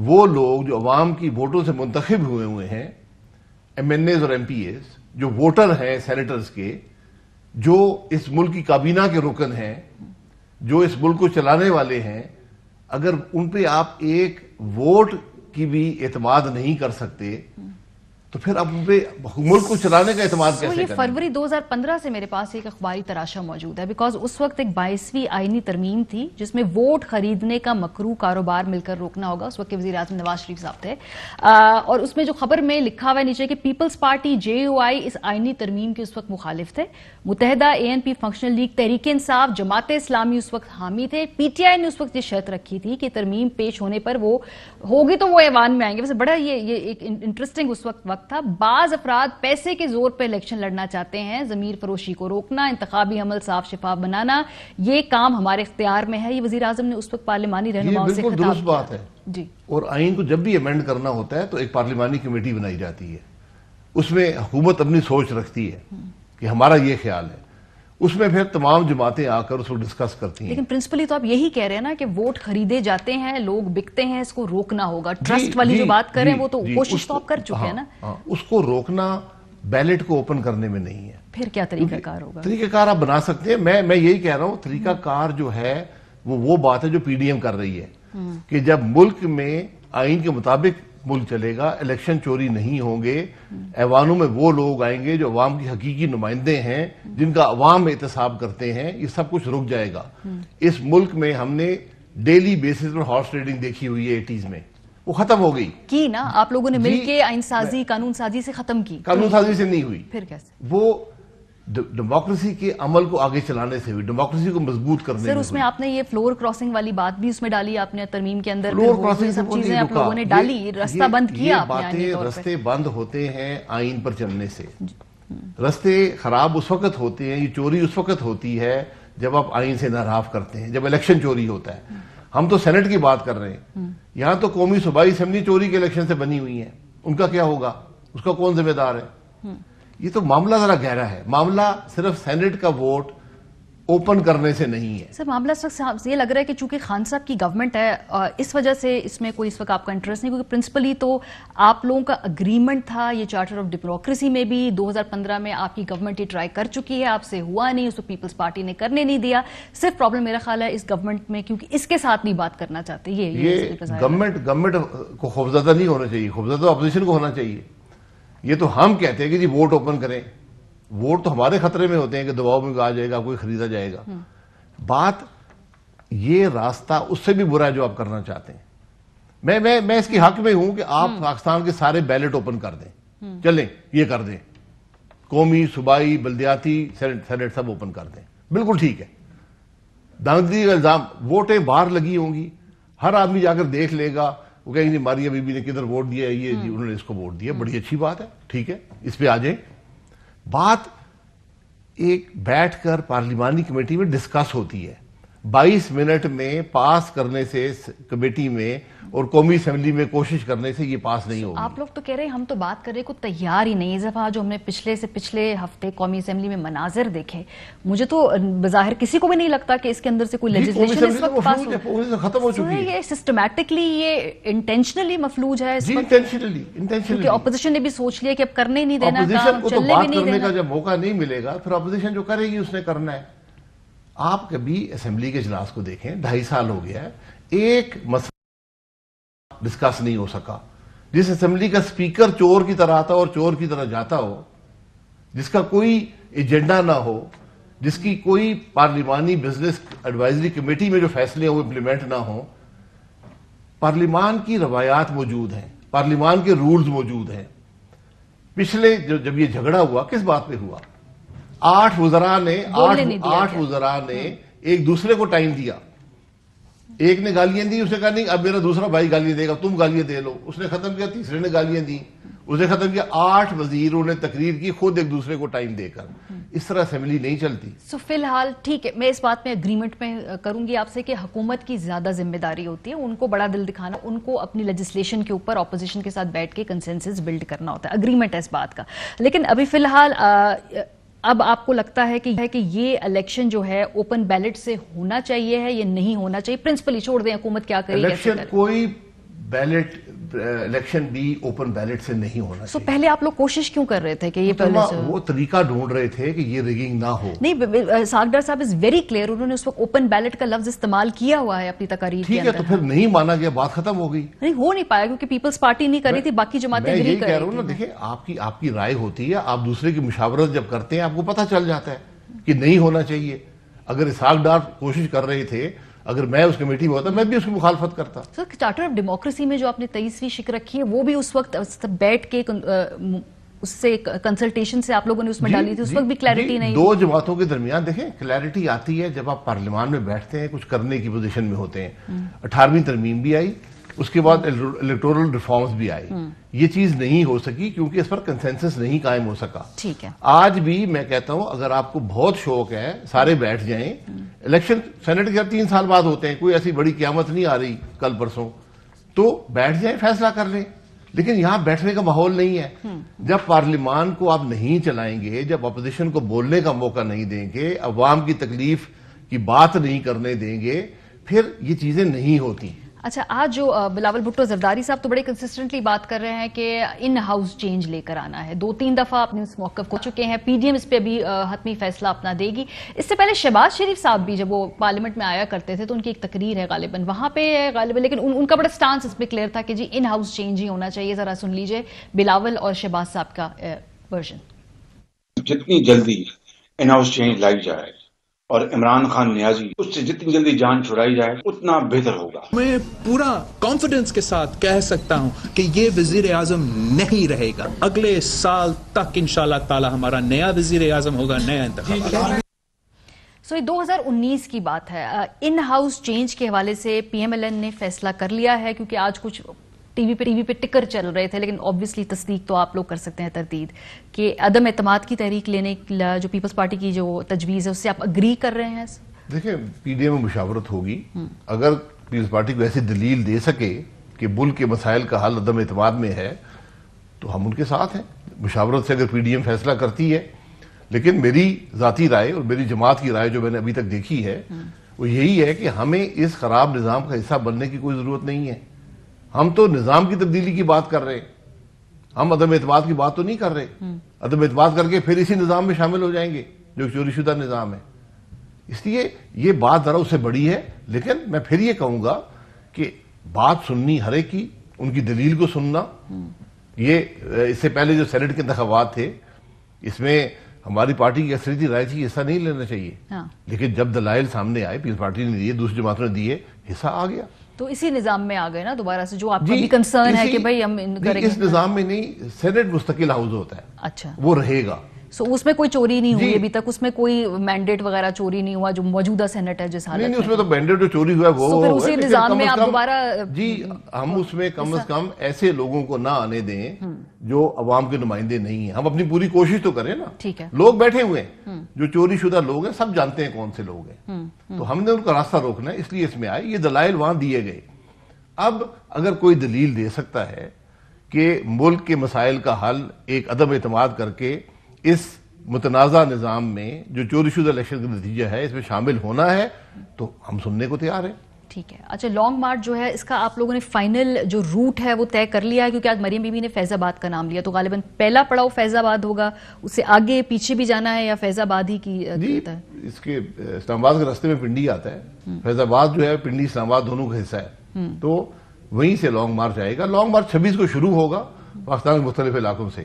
وہ لوگ جو عوام کی ووٹوں سے منتخب ہوئے ہیں، ایم این ایز اور ایم پی ایز، جو ووٹر ہیں سینیٹرز کے، جو اس ملک کی کابینہ کے رکن ہیں، جو اس ملک کو چلانے والے ہیں، اگر ان پہ آپ ایک ووٹ کی بھی اعتماد نہیں کر سکتے تو پھر اب ان پہ ملک کو چلانے کا اعتماد کیسے کریں؟ یہ فروری 2015 سے میرے پاس ایک اخباری تراشا موجود ہے، بیکاز اس وقت ایک 22ویں آئینی ترمیم تھی جس میں ووٹ خریدنے کا مکروہ کاروبار مل کر روکنا ہوگا۔ اس وقت کے وزیر اعظم نواز شریف صاحب تھے، اور اس میں جو خبر میں لکھا ہوا ہے نیچے کہ پیپلز پارٹی JUI اس آئینی ترمیم کے اس وقت مخالف تھے، متحدہ ANP functional league, Tehreek Insaf, Jamaat Islami اس وقت حامی تھے، PTI نے اس وقت یہ شرط رکھی تھی کہ ترمیم پیش ہونے پر وہ ہوگی تو وہ ایوان میں آئیں گے۔ ویسے بڑا یہ ایک انٹرسٹنگ اس وقت تھا۔ بعض افراد پیسے کے زور پہ الیکشن لڑنا چاہتے ہیں، ضمیر فروشی کو روکنا، انتخابی عمل صاف شفاف بنانا، یہ کام ہمارے اختیار میں ہے۔ یہ وزیر اعظم نے اس وقت پارلیمانی رہنماؤں سے بالکل درست بات ہے جی۔ اور آئین کو جب بھی امینڈ کرنا ہوتا ہے تو ایک پارلیمانی کمیٹی بنائی جاتی ہے، اس میں حکومت اپنی سوچ رکھتی ہے کہ ہمارا یہ خیال ہے، اس میں پھر تمام جماعتیں آ کر اس کو ڈسکس کرتی ہیں۔ لیکن پرنسپلی تو آپ یہی کہہ رہے ہیں نا کہ ووٹ خریدے جاتے ہیں، لوگ بکتے ہیں، اس کو روکنا ہوگا۔ ٹرسٹ والی جو بات کر رہے ہیں وہ تو کوشش تو آپ کر چکے ہیں نا۔ اس کو روکنا بیلٹ کو اوپن کرنے میں نہیں ہے۔ پھر کیا طریقہ کار ہوگا؟ طریقہ کار آپ بنا سکتے ہیں، میں یہی کہہ رہا ہوں، طریقہ کار جو ہے وہ بات ہے جو PDM کر رہی ہے کہ جب ملک میں آئین کے مطابق ملک چلے گا، الیکشن چوری نہیں ہوں گے، ایوانوں میں وہ لوگ آئیں گے جو عوام کی حقیقی نمائندے ہیں، جن کا عوام احتساب کرتے ہیں، یہ سب کچھ رک جائے گا۔ اس ملک میں ہم نے ڈیلی بیسس پر ہارس ٹریڈنگ دیکھی ہوئی ہے 80s میں، وہ ختم ہو گئی کی نا، آپ لوگوں نے مل کے آئین سازی قانون سازی سے ختم کی۔ قانون سازی سے نہیں ہوئی، پھر کیسے؟ وہ ڈیموکریسی کے عمل کو آگے چلانے سے ہوئی، ڈیموکریسی کو مضبوط کرنے سے سر اس میں آپ نے یہ فلور کراسنگ والی بات بھی اس میں ڈالی آپ نے ترمیم کے اندر، فلور کراسنگ سب چیزیں آپ لوگوں نے ڈالی، رستہ بند کیا آپ نے آئینی طور پہ۔ رستے بند ہوتے ہیں آئین پر چلنے سے، رستے خراب اس وقت ہوتے ہیں، یہ چوری اس وقت ہوتی ہے جب آپ آئین سے انحراف کرتے ہیں، جب الیکشن چوری ہوتا ہے۔ ہم تو سینٹ کی بات کر رہے ہیں، یہاں تو قومی صوبائی اسمبلی چوری کے الیکشن سے بنی ہوئی ہیں، ان کا کیا ہوگا؟ اس کا کون ذمہ دار ہے؟ یہ تو معاملہ ذرا گہرا ہے، معاملہ صرف سینٹ کا ووٹ اوپن کرنے سے نہیں ہے۔ سر معاملہ یہ لگ رہا ہے کہ چونکہ خان صاحب کی گورنمنٹ ہے، اس وجہ سے اس میں کوئی اس وقت آپ کا انٹرسٹ نہیں، کیونکہ پرنسپلی تو آپ لوگوں کا اگریمنٹ تھا، یہ چارٹر آف ڈیموکریسی میں بھی 2015 میں آپ کی گورنمنٹ یہ ٹرائی کر چکی ہے، آپ سے ہوا نہیں، اس کو پیپلز پارٹی نے کرنے نہیں دیا۔ صرف پرابلم میرا خیال ہے اس گورنمنٹ میں، کیونکہ اس کے ساتھ نہیں بات کرنا چاہتے۔ یہ گورنمنٹ کو خوفزدہ نہیں ہونا چاہیے، خوفزدہ اپوزیشن کو ہونا چاہیے۔ یہ تو ہم کہتے ہیں کہ جی ووٹ اوپن کریں، ووٹ تو ہمارے خطرے میں ہوتے ہیں کہ دباؤ میں آ جائے گا، کوئی خریدا جائے گا۔ بات یہ راستہ اس سے بھی برا ہے جو آپ کرنا چاہتے ہیں۔ میں اس کے حق میں ہوں کہ آپ پاکستان کے سارے بیلٹ اوپن کر دیں، چلیں یہ کر دیں، قومی صوبائی بلدیاتی سینٹ سب اوپن کر دیں، بالکل ٹھیک ہے۔ دھاندلی کا الزام، ووٹیں باہر لگی ہوں گی، ہر آدمی جا کر دیکھ لے گا، وہ کہیں گے ماریا بی بی نے کدھر ووٹ دیا، یہ جی انہوں نے اس کو ووٹ دیا، بڑی اچھی بات ہے، ٹھیک ہے، اس پہ آ جائیں۔ بات ایک بیٹھ کر پارلیمانی کمیٹی میں ڈسکس ہوتی ہے، 22 منٹ میں پاس کرنے سے کمیٹی میں اور قومی اسمبلی میں کوشش کرنے سے یہ پاس نہیں ہوگی۔ آپ لوگ تو کہہ رہے ہیں ہم تو بات کرنے کو تیار ہی نہیں۔ اس دفعہ جو ہم نے پچھلے ہفتے قومی اسمبلی میں مناظر دیکھے، مجھے تو بظاہر کسی کو بھی نہیں لگتا کہ اس کے اندر سے کوئی لیجسلیشن اس وقت پاس ختم ہو چکی ہے۔ یہ سسٹمیٹکلی، یہ انٹینشنلی مفلوج ہے اس وقت، کیونکہ اپوزیشن نے بھی سوچ لیا کہ اب کرنے نہیں دینا، اپوزیشن کو تو چلنے بھی بات نہیں کرنے کا دینا۔ جب موقع نہیں ملے گا پھر اپوزیشن جو کرے گی اس نے کرنا ہے۔ آپ کبھی اسمبلی کے اجلاس کو دیکھیں، 2.5 سال ہو گیا ہے، ایک مسئلہ ڈسکس نہیں ہو سکا۔ جس اسمبلی کا سپیکر چور کی طرح آتا اور چور کی طرح جاتا ہو، جس کا کوئی ایجنڈا نہ ہو، جس کی کوئی پارلیمانی بزنس ایڈوائزری کمیٹی میں جو فیصلے وہ امپلیمنٹ نہ ہوں۔ پارلیمان کی روایات موجود ہیں، پارلیمان کے رولز موجود ہیں۔ پچھلے جب یہ جھگڑا ہوا کس بات پہ ہوا؟ 8 وزراء نے ایک دوسرے کو ٹائم دیا، ایک نے گالیاں دی، اس نے کہا نہیں اب میرا دوسرا بھائی گالیاں دے گا، تم گالیاں دے لو، اس نے ختم کیا، تیسرے نے گالیاں دی، اس نے ختم کیا، 8 وزیروں نے تقریر کی خود ایک دوسرے کو ٹائم دے کر۔ اس طرح اسمبلی نہیں چلتی۔ فی الحال ٹھیک ہے، میں اس بات میں اگریمنٹ میں کروں گی آپ سے کہ حکومت کی زیادہ ذمہ داری ہوتی ہے، ان کو بڑا دل دکھانا، ان کو اپنی لیجسلیشن کے اوپر اپوزیشن کے ساتھ بیٹھ کے کنسنسس بلڈ کرنا ہوتا ہے، اگریمنٹ ہے اس بات کا۔ لیکن ابھی فی الحال اب آپ کو لگتا ہے کہ یہ الیکشن جو ہے اوپن بیلٹ سے ہونا چاہیے ہے یا نہیں ہونا چاہیے؟ پرنسپلی چھوڑ دیں حکومت کیا کرے گی. الیکشن کوئی بیلٹ الیکشن بھی اوپن بیلٹ سے نہیں ہونا چاہیے. پہلے آپ لوگ کوشش کیوں کر رہے تھے کہ یہ پہلے سے وہ طریقہ ڈھونڈ رہے تھے کہ یہ ریگنگ نہ ہو. نہیں، ساگڈر صاحب از ویری کلیئر، انہوں نے اس وقت اوپن بیلٹ کا لفظ استعمال کیا ہوا ہے اپنی تقاریر کے ٹھیک ہے، تو پھر نہیں مانا گیا، بات ختم ہو گئی. نہیں ہو نہیں پایا کیونکہ پیپلز پارٹی نہیں کر رہی تھی، باقی جماعتیں میں نہیں یہی کر کہہ رہی رہا ہوں نا، تھیں. دیکھیں آپ کی رائے ہوتی ہے، آپ دوسرے کی مشاورت جب کرتے ہیں آپ کو پتہ چل جاتا ہے کہ نہیں ہونا چاہیے. اگر اسحاق ڈار کوشش کر رہے تھے، اگر میں اس کمیٹی میں ہوتا میں بھی اس کی مخالفت کرتا. سر چارٹر آف ڈیموکریسی میں جو آپ نے 23ویں شک رکھی ہے وہ بھی اس وقت بیٹھ کے اس سے کنسلٹیشن سے آپ لوگوں نے اس میں ڈالی تھی، اس وقت بھی کلیئرٹی نہیں. دو جماعتوں کے درمیان دیکھیں کلیئرٹی آتی ہے جب آپ پارلیمان میں بیٹھتے ہیں، کچھ کرنے کی پوزیشن میں ہوتے ہیں. 18ویں ترمیم بھی آئی، اس کے بعد الیکٹورل ریفارمز بھی آئی. یہ چیز نہیں ہو سکی کیونکہ اس پر کنسنسس نہیں قائم ہو سکا. ٹھیک ہے، آج بھی میں کہتا ہوں اگر آپ کو بہت شوق ہے سارے بیٹھ جائیں. الیکشن سینٹ کے 3 سال بعد ہوتے ہیں، کوئی ایسی بڑی قیامت نہیں آ رہی کل پرسوں، تو بیٹھ جائیں فیصلہ کر لیں. لیکن یہاں بیٹھنے کا ماحول نہیں ہے. جب پارلیمان کو آپ نہیں چلائیں گے، جب اپوزیشن کو بولنے کا موقع نہیں دیں گے، عوام کی تکلیف کی بات نہیں کرنے دیں گے، پھر یہ چیزیں نہیں ہوتی. اچھا آج جو بلاول بھٹو زرداری صاحب تو بڑے کنسسٹنٹلی بات کر رہے ہیں کہ ان ہاؤس چینج لے کر آنا ہے. 2-3 دفعہ اپنے اس موقف کو چکے ہیں. پی ڈی ایم اس پہ ابھی حتمی فیصلہ اپنا دے گی. اس سے پہلے شہباز شریف صاحب بھی جب وہ پارلیمنٹ میں آیا کرتے تھے تو ان کی ایک تقریر ہے غالباً وہاں پہ غالباً، لیکن ان کا بڑا سٹانس اس پہ کلیئر تھا کہ جی ان ہاؤس چینج ہی ہونا چاہیے. ذرا سن لیجئے بلاول اور شہباز صاحب کا ورژن. جتنی جلدی ان ہاؤس چینج لائی جائے اور عمران خان نیازی اس سے جتنی جلدی جان چھڑائی جائے اتنا بہتر ہوگا. میں پورا کانفیڈنس کے ساتھ کہہ سکتا ہوں کہ یہ وزیر اعظم نہیں رہے گا. اگلے سال تک انشاءاللہ تعالی ہمارا نیا وزیر اعظم ہوگا، نیا انتخاب. سو یہ 2019 کی بات ہے. ان ہاؤس چینج کے حوالے سے پی ایم ایل این نے فیصلہ کر لیا ہے کیونکہ آج کچھ ٹی وی پہ ٹکر چل رہے تھے، لیکن آبویسلی تصدیق تو آپ لوگ کر سکتے ہیں تردید، کہ عدم اعتماد کی تحریک لینے جو پیپلز پارٹی کی جو تجویز ہے اس سے آپ اگری کر رہے ہیں؟ دیکھیں پی ڈی ایم میں مشاورت ہوگی. اگر پیپلز پارٹی کو ایسی دلیل دے سکے کہ ملک کے مسائل کا حل عدم اعتماد میں ہے تو ہم ان کے ساتھ ہیں. مشاورت سے اگر پی ڈی ایم فیصلہ کرتی ہے، لیکن میری ذاتی رائے اور میری جماعت کی رائے جو میں نے ابھی تک دیکھی ہے وہ یہی ہے کہ ہمیں اس خراب نظام کا حصہ بننے کی کوئی ضرورت نہیں ہے. ہم تو نظام کی تبدیلی کی بات کر رہے ہیں، ہم عدم اعتماد کی بات تو نہیں کر رہے. عدم اعتماد کر کے پھر اسی نظام میں شامل ہو جائیں گے جو چوری شدہ نظام ہے. اس لیے یہ بات ذرا اس سے بڑی ہے. لیکن میں پھر یہ کہوں گا کہ بات سننی ہر ایک کی، ان کی دلیل کو سننا. یہ اس سے پہلے جو سینٹ کے انتخابات تھے اس میں ہماری پارٹی کی اکثریتی رائے تھی حصہ نہیں لینا چاہیے، لیکن جب دلائل سامنے آئے، پیپلز پارٹی نے دیے، دوسری جماعتوں نے دیے، حصہ آ گیا. تو اسی نظام میں آ گئے نا دوبارہ سے جو آپ کا بھی کنسرن ہے کہ بھائی ہم کریں گے. اس نظام میں نہیں، سینٹ مستقل ہاؤس ہوتا ہے. اچھا وہ رہے گا. سو اس میں کوئی چوری نہیں ہوئی ابھی تک، اس میں کوئی مینڈیٹ وغیرہ چوری نہیں ہوا جو موجودہ سینٹ ہے جس حالت میں. نہیں، اس میں تو مینڈیٹ جو چوری ہوا ہے وہ اسی نظام میں آپ دوبارہ جی ہم اس میں کم از کم ایسے لوگوں کو نہ آنے دیں جو عوام کے نمائندے نہیں ہیں. ہم اپنی پوری کوشش تو کریں نا. ٹھیک ہے، لوگ بیٹھے ہوئے ہیں جو چوری شدہ لوگ ہیں، سب جانتے ہیں کون سے لوگ ہیں. تو ہم نے ان کا راستہ روکنا ہے، اس لیے اس میں آئے. یہ دلائل وہاں دیے گئے. اب اگر کوئی دلیل دے سکتا ہے کہ ملک کے مسائل کا حل ایک عدم اعتماد کر کے اس متنازع نظام میں جو چوری شدہ الیکشن کا نتیجہ ہے اس میں شامل ہونا ہے تو ہم سننے کو تیار ہیں. ٹھیک ہے. اچھا لانگ مارچ جو ہے اس کا آپ لوگوں نے فائنل جو روٹ ہے وہ طے کر لیا ہے؟ کیونکہ آج مریم بی بی نے فیض آباد کا نام لیا تو غالباً پہلا پڑاؤ فیض آباد ہوگا، اس سے آگے پیچھے بھی جانا ہے یا فیض آباد ہی کی؟ اس کے اسلام آباد کے راستے میں پنڈی آتا ہے. فیض آباد جو ہے پنڈی اسلام آباد دونوں کا حصہ ہے، تو وہیں سے لانگ مارچ آئے گا. لانگ مارچ 26 کو شروع ہوگا پاکستان کے مختلف علاقوں سے.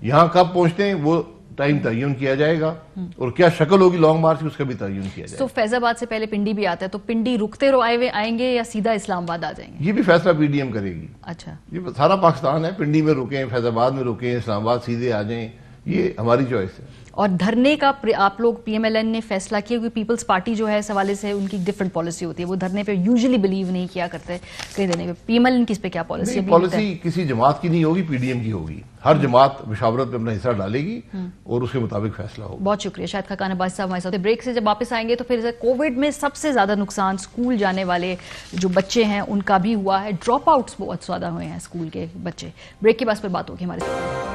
یہاں کب پہنچتے ہیں وہ ٹائم تعین کیا جائے گا اور کیا شکل ہوگی لانگ مارچ کی اس کا بھی تعین کیا جائے گا. تو فیض آباد سے پہلے پنڈی بھی آتا ہے تو پنڈی رکتے آئیں گے یا سیدھا اسلام آباد آ جائیں گے؟ یہ بھی فیصلہ پی ڈی ایم کرے گی. اچھا یہ سارا پاکستان ہے، پنڈی میں رکیں، فیض آباد میں رکیں، اسلام آباد سیدھے آ جائیں، یہ ہماری چوائس ہے. اور دھرنے کا آپ لوگ پی ایم ایل این نے فیصلہ کیا کیونکہ پیپلز پارٹی جو ہے اس حوالے سے ان کی ڈفرنٹ پالیسی ہوتی ہے، وہ دھرنے پہ یوزلی بلیو نہیں کیا کرتے کہیں دینے پہ. پی ایم ایل این کی اس پہ کیا پالیسی ہے؟ پالیسی کسی جماعت کی نہیں ہوگی، پی ڈی ایم کی ہوگی. ہر جماعت مشاورت میں اپنا حصہ ڈالے گی اور اس کے مطابق فیصلہ ہوگا. بہت شکریہ. شاہد خاقان عباسی صاحب ہمارے ساتھ. بریک سے جب واپس آئیں گے تو پھر کووڈ میں سب سے زیادہ نقصان اسکول جانے والے جو بچے ہیں ان کا بھی ہوا ہے. ڈراپ آؤٹس بہت زیادہ ہوئے ہیں اسکول کے بچے. بریک کے بعد پھر بات ہوگی ہمارے ساتھ.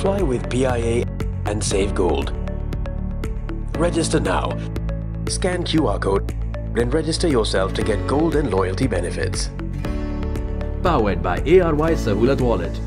Fly with PIA and save gold. Register now. Scan QR code and register yourself to get gold and loyalty benefits. Powered by ARY Sahulat Wallet.